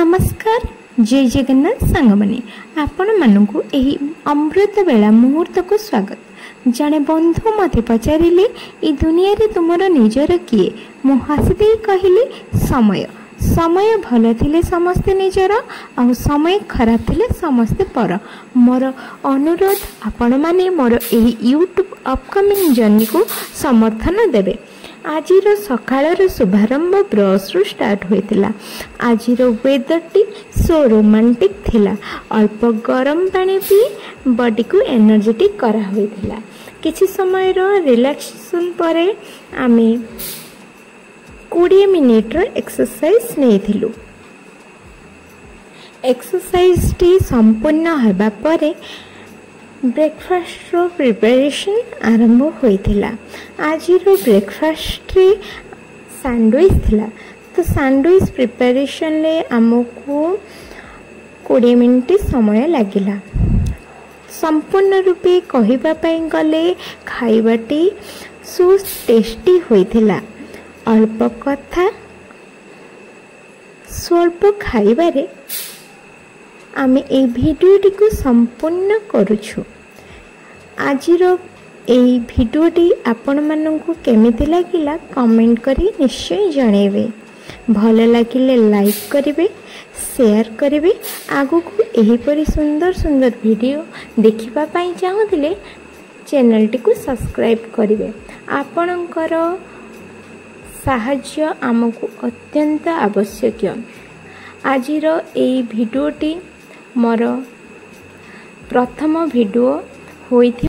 नमस्कार जय जगन्नाथ सांग मैंने आपण मानू यही अमृत बेला मुहूर्त को स्वागत। जड़े बंधु मते पचारे ई दुनिया रे तुमर निजर किए मु हसीदे कहली समय समय भल थिले समस्ते निजर आ समय खराब थिले समस्ते पर। मोर अनुरोध आपण माने मोर एही यूट्यूब अपकमिंग जर्नी को समर्थन देबे। आजिर सकाळर शुभारंभ ब्रश रु स्टार्ट होइतिला। आजिर वेदर टी सो रोमांटिक थिला। अल्प गरम पानी पी बॉडी को एनर्जेटिक करा होइतिला। किछि समय रो रिलैक्सेशन परे आमे 20 मिनिट रो एक्सरसाइज नेथिलु। एक्सरसाइज टी संपूर्ण हेबा परे ब्रेकफास्ट रो प्रिपरेशन आरंभ होइथिला। आज रो ब्रेकफास्ट रे सैंडविच थिला। तो सैंडविच प्रिपरेशन ले हमको 20 मिनिट समय लागिला। संपूर्ण रूपे कहिबा पई गले खाइबाटी सो टेस्टी होइथिला। अल्प कथा स्वल्प खाइबारे आमे ए भिडियोटी को संपूर्ण करूछु। आजिर एई भिडियोटी आपण माननकु केमिति लागिला कमेंट करी निश्चय जणेबे। भल लागिले लाइक करिवे, शेयर करिवे। आगु को एही परि सुंदर सुंदर वीडियो देखिबा पई चाहुतिले चैनलटी को सब्सक्राइब करिवे। आपणकर साहाय्य आमको अत्यंत आवश्यक। आजिर एई भिडियोटी मोर प्रथम वीडियो होइथि।